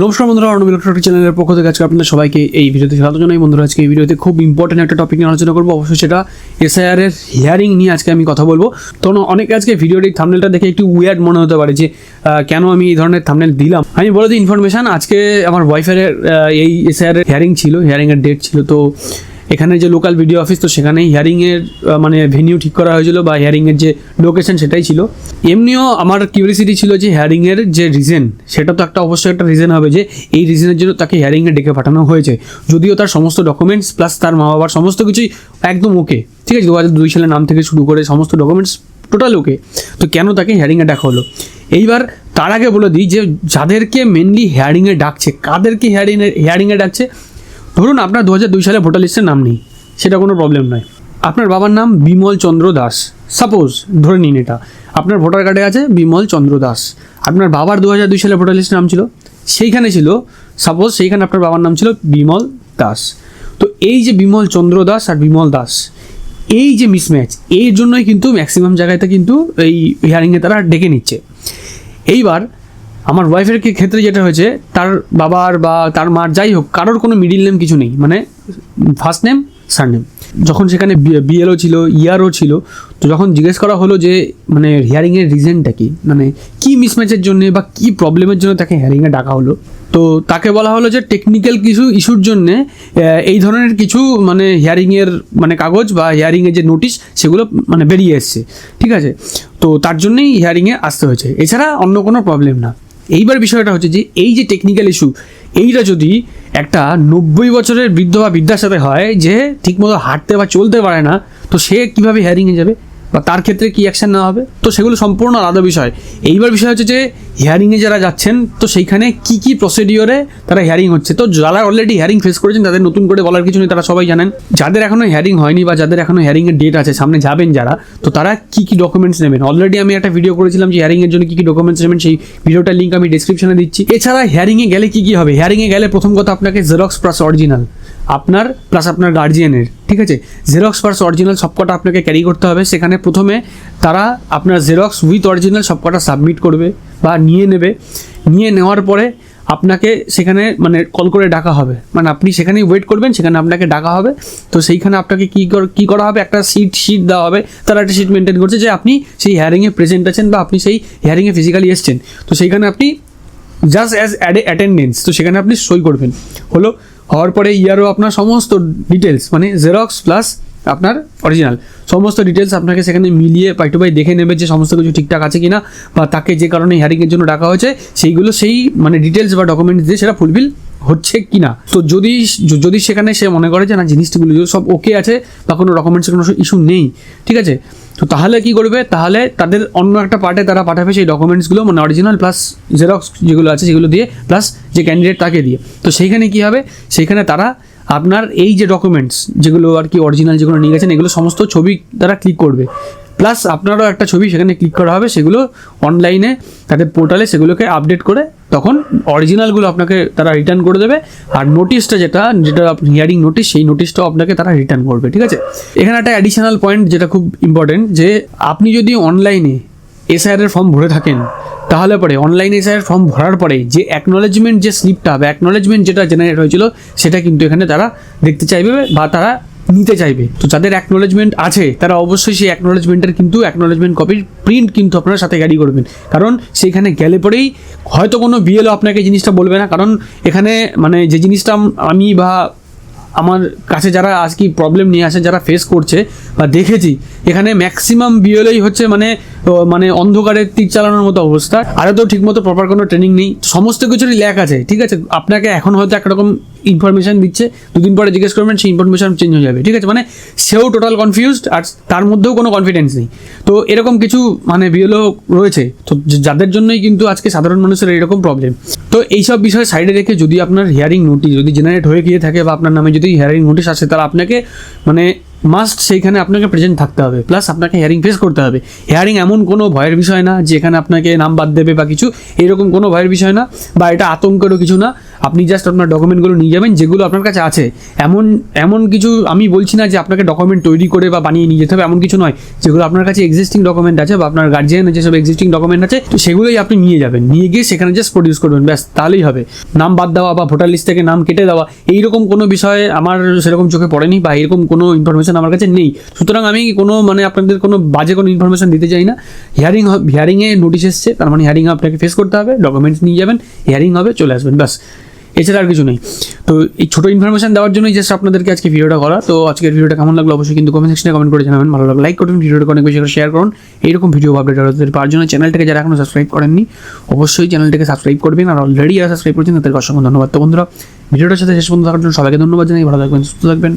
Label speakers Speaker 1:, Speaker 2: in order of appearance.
Speaker 1: নমস্কার বন্ধুরা, অর্ণব ইলেকট্রনিক চ্যানেলের পক্ষ থেকে আজকে আপনাদের সবাইকে এই ভিডিওতে স্বাগত জানাই। বন্ধুরা, আজকে এই ভিডিওতে খুব ইম্পর্টেন্ট একটা টপিক নিয়ে আলোচনা করবো, অবশ্যই সেটা এসআইআর এর হিয়ারিং নিয়ে আজকে আমি কথা বলবো। তো অনেকে আজকে ভিডিওর এই থাম্বনেলটা দেখে একটু উইয়ার্ড মনে হতে পারে যে কেন আমি এই ধরনের থাম্বনেল দিলাম। আমি বলে দিই ইনফরমেশন, আজকে আমার ওয়াইফের এই এসআইআর এর হিয়ারিং ছিল, হিয়ারিংয়ের ডেট ছিল। তো এখানে যে লোকাল ভিডিও অফিস, তো সেখানেই হিয়ারিংয়ের মানে ভেনিউ ঠিক করা হয়েছিল বা হিয়ারিংয়ের যে লোকেশন সেটাই ছিল। এমনিও আমার কিউরিয়াসিটি ছিল যে হিয়ারিংয়ের যে রিজন, সেটা তো একটা অবশ্যই একটা রিজন হবে যে এই রিজনের জন্য তাকে হিয়ারিংয়ে ডেকে পাঠানো হয়েছে, যদিও তার সমস্ত ডকুমেন্টস প্লাস তার মা বাবার সমস্ত কিছুই একদম ওকে, ঠিক আছে, 2002 সালের নাম থেকে শুরু করে সমস্ত ডকুমেন্টস টোটাল ওকে। তো কেন তাকে হিয়ারিংয়ে ডাকা হলো? এইবার তার আগে বলে দিই যে যাদেরকে মেনলি হিয়ারিংয়ে ডাকছে, কাদেরকে হিয়ারিংয়ে ডাকছে। ধরুন আপনার 2002 সালে ভোটার লিস্টের নাম নেই, সেটা কোনো প্রবলেম নয়। আপনার বাবার নাম বিমল চন্দ্র দাস, সাপোজ ধরে নিন, এটা আপনার ভোটার কার্ডে আছে বিমল চন্দ্র দাস। আপনার বাবার 2002 সালে ভোটার লিস্টের নাম ছিল, সেইখানে ছিল সাপোজ, সেইখানে আপনার বাবার নাম ছিল বিমল দাস। তো এই যে বিমল চন্দ্র দাস আর বিমল দাস, এই যে মিসম্যাচ, এই জন্যই কিন্তু ম্যাক্সিমাম জায়গাতে কিন্তু এই হিয়ারিংয়ে তারা ডেকে নিচ্ছে। এইবার আমার ওয়াইফের ক্ষেত্রে যেটা হয়েছে, তার বাবার বা তার মার যাই হোক, কারোর কোনো মিডিল নেম কিছু নেই, মানে ফার্স্ট নেম সারনেম। যখন সেখানে বিএলও ছিল, ইয়ারও ছিল, তো যখন জিজ্ঞেস করা হলো যে মানে হিয়ারিংয়ের রিজনটা কি, মানে কি মিসম্যাচের জন্য বা কি প্রবলেমের জন্য তাকে হিয়ারিংয়ে ডাকা হলো, তো তাকে বলা হলো যে টেকনিক্যাল কিছু ইস্যুর জন্যে এই ধরনের কিছু মানে হিয়ারিংয়ের মানে কাগজ বা হিয়ারিংয়ের যে নোটিশ সেগুলো মানে বেরিয়ে এসছে, ঠিক আছে, তো তার জন্যই হিয়ারিংয়ে আসতে হয়েছে, এছাড়া অন্য কোনো প্রবলেম না। এইবার বিষয়টা হচ্ছে যে এই যে টেকনিক্যাল ইস্যু, এইটা যদি একটা 90 বছরের বৃদ্ধ বা বৃদ্ধার সাথে হয়, যে ঠিকমতো হাঁটতে বা চলতে পারে না, তো সে কীভাবে হিয়ারিংয়ে যাবে বা তার ক্ষেত্রে কী অ্যাকশন নেওয়া হবে, তো সেগুলো সম্পূর্ণ আলাদা বিষয়। এইবার বিষয় হচ্ছে যে হিয়ারিংয়ে যারা যাচ্ছেন, তো সেইখানে কী কী প্রসিডিওরে তারা হিয়ারিং হচ্ছে। তো যারা অলরেডি হিয়ারিং ফেস করেছেন তাদের নতুন করে বলার কিছু নেই, তারা সবাই জানেন। যাদের এখনও হিয়ারিং হয়নি বা যাদের এখনও হিয়ারিংয়ের ডেট আছে, সামনে যাবেন যারা, তো তারা কী কী ডকুমেন্টস নেবেন। অলরেডি আমি একটা ভিডিও করেছিলাম যে হিয়ারিংয়ের জন্য কী কী ডকুমেন্টস নেবেন, সেই ভিডিওটার লিঙ্ক আমি ডিসক্রিপশনে দিচ্ছি। এছাড়া হিয়ারিংয়ে গেলে কী কী হবে, হিয়ারিংয়ে গেলে প্রথম কথা আপনাকে জেরক্স প্লাস অরিজিনাল আপনার প্লাস আপনার গার্জিয়ানের, ঠিক আছে, জেরক্স প্লাস অরিজিনাল সবকটা আপনাকে ক্যারি করতে হবে। সেখানে প্রথমে তারা আপনার জেরক্স উইথ অরিজিনাল সবকটা সাবমিট করবে বা নিয়ে নেবে। নিয়ে নেওয়ার পরে আপনাকে সেখানে মানে কল করে ডাকা হবে, মানে আপনি সেখানেই ওয়েট করবেন, সেখানে আপনাকে ডাকা হবে। তো সেইখানে আপনাকে কী করা হবে, একটা শিট দেওয়া হবে, তারা একটা শিট মেনটেন করছে যে আপনি সেই হিয়ারিংয়ে প্রেজেন্ট আছেন বা আপনি সেই হিয়ারিংয়ে ফিজিক্যালি এসছেন। তো সেইখানে আপনি জাস্ট অ্যাজ অ্যাটেন্ডেন্স, তো সেখানে আপনি সই করবেন। হওয়ার পরে ইয়ারও আপনার সমস্ত ডিটেলস মানে জেরক্স প্লাস আপনার অরিজিনাল সমস্ত ডিটেলস আপনাকে সেখানে মিলিয়ে পাই টু পাই দেখে নেবে যে সমস্ত কিছু ঠিকঠাক আছে কিনা, বা তাকে যে কারণে হিয়ারিংয়ের জন্য ডাকা হয়েছে সেইগুলো সেই মানে ডিটেলস বা ডকুমেন্টস দিয়ে সেটা ফুলফিল হচ্ছে কি না। তো যদি সেখানে সে মনে করে যে না জিনিসগুলো সব ওকে আছে বা কোনো ডকুমেন্টসের কোনো ইস্যু নেই, ঠিক আছে, তো তাহলে কি করবে, তাহলে তাদের অন্য একটা পার্টে তারা পাঠাবে সেই ডকুমেন্টসগুলো, মানে অরিজিনাল প্লাস জেরক্স যেগুলো আছে সেগুলো দিয়ে, প্লাস যে ক্যান্ডিডেট তাকে দিয়ে। তো সেইখানে কি হবে, সেইখানে তারা আপনার এই যে ডকুমেন্টস যেগুলো আর কি অরিজিনাল যেগুলো নিয়ে গেছেন, এগুলো সমস্ত ছবি তারা ক্লিক করবে, প্লাস আপনারও একটা ছবি সেখানে ক্লিক করা হবে, সেগুলো অনলাইনে তাদের পোর্টালে সেগুলোকে আপডেট করে তখন অরিজিনালগুলো আপনাকে তারা রিটার্ন করে দেবে। আর নোটিশটা যেটা হিয়ারিং নোটিশ, সেই নোটিশটাও আপনাকে তারা রিটার্ন করবে, ঠিক আছে। এখানে একটা অ্যাডিশনাল পয়েন্ট যেটা খুব ইম্পর্টেন্ট, যে আপনি যদি অনলাইনে এসআইআর ফর্ম ভরে থাকেন, তাহলে পরে অনলাইনে এসআইআর ফর্ম ভরার পরে যে অ্যাকনোলেজমেন্ট যে স্লিপটা বা অ্যাকনোলেজমেন্ট যেটা জেনারেট হয়েছিল, সেটা কিন্তু এখানে তারা দেখতে চাইবে বা তারা নিতে চাইবে। তো যাদের অ্যাকনোলেজমেন্ট আছে তারা অবশ্যই সেই অ্যাকনোলেজমেন্টের কিন্তু অ্যাকনোলেজমেন্ট কপির প্রিন্ট কিন্তু আপনার সাথে ক্যারি করবেন, কারণ সেইখানে গেলে পরেই হয়তো কোনো বিএলও আপনাকে জিনিসটা বলবে না, কারণ এখানে মানে যে জিনিসটা আমি বা আমার কাছে যারা আজকে প্রবলেম নিয়ে আসে, যারা ফেস করছে বা দেখেছি, এখানে ম্যাক্সিমাম বিএলওই হচ্ছে মানে অন্ধকারের তীর চালানোর মতো অবস্থা। আরও তো ঠিকমতো প্রপার কোনো ট্রেনিং নেই, সমস্ত কিছুরই ল্যাক আছে, ঠিক আছে। আপনাকে এখন হয়তো একরকম ইনফরমেশান দিচ্ছে, দুদিন পরে জিজ্ঞেস করবেন সেই ইনফরমেশান চেঞ্জ হয়ে যাবে, ঠিক আছে, মানে সেও টোটাল কনফিউজড আর তার মধ্যেও কোনো কনফিডেন্স নেই। তো এরকম কিছু মানে বিএলও রয়েছে, তো যাদের জন্যই কিন্তু আজকে সাধারণ মানুষের এরকম প্রবলেম। তো এইসব বিষয় সাইডে রেখে যদি আপনার হিয়ারিং নোটিশ যদি জেনারেট হয়ে গিয়ে থাকে বা আপনার নামে যদি হিয়ারিং নোটিশ আসে, তাহলে আপনাকে মানে মাস্ট সেইখানে আপনাকে প্রেজেন্ট থাকতে হবে, প্লাস আপনাকে হিয়ারিং ফেস করতে হবে। হিয়ারিং এমন কোনো ভয়ের বিষয় না যে এখানে আপনাকে নাম বাদ দেবে বা কিছু, এরকম কোনো ভয়ের বিষয় না, বা এটা আতঙ্কেরও কিছু না। আপনি জাস্ট আপনার ডকুমেন্টগুলো নিয়ে যাবেন যেগুলো আপনার কাছে আছে। এমন কিছু আমি বলছি না যে আপনাকে ডকুমেন্ট তৈরি করে বা বানিয়ে নিয়ে যেতে হবে, এমন কিছু নয়। যেগুলো আপনার কাছে এক্সিস্টিং ডকুমেন্ট আছে বা আপনার গার্জিয়ানের যেসব এক্সিস্টিং ডকুমেন্ট আছে, তো সেগুলোই আপনি নিয়ে যাবেন, নিয়ে গিয়ে সেখানে জাস্ট প্রডিউস করবেন, ব্যাস তাহলেই হবে। নাম বাদ দেওয়া বা ভোটার লিস্ট থেকে নাম কেটে দেওয়া এইরকম কোনো বিষয়ে আমার সেরকম চোখে পড়েনি বা এরকম কোনো ইনফরমেশন আমার কাছে নেই। সুতরাং আমি কোনো আপনাদের কোনো বাজে কোনো ইনফরমেশন দিতে চাই না। হিয়ারিংয়ে নোটিশ এসছে, তার মানে হিয়ারিং আপনাকে ফেস করতে হবে, ডকুমেন্টস নিয়ে যাবেন, হিয়ারিং হবে, চলে আসবেন, ব্যাস। এছাড়া আর কিছু নেই। তো এই ছোটো ইনফরমেশন দেওয়ার জন্যই জাস্ট আপনাদেরকে আজকে ভিডিওটা করা। তো আজকের ভিডিওটা কেমন লাগলো অবশ্যই কিন্তু কমেন্ট সেকশনে কমেন্ট করে জানাবেন। ভালো লাগলে লাইক করুন, ভিডিওটা অনেক বেশি করে শেয়ার করুন। এইরকম ভিডিও আপডেট পাওয়ার জন্য চ্যানেলটাকে যারা এখনো সাবস্ক্রাইব করেননি অবশ্যই চ্যানেলটাকে সাবস্ক্রাইব করবেন, আর অলরেডি যারা সাবস্ক্রাইব করছেন তাদেরকে অসংখ্য ধন্যবাদ। তো বন্ধুরা, ভিডিওটার সাথে শেষ পর্যন্ত থাকার জন্য সবাইকে ধন্যবাদ জানাই। ভালো থাকবেন, সুস্থ থাকবেন।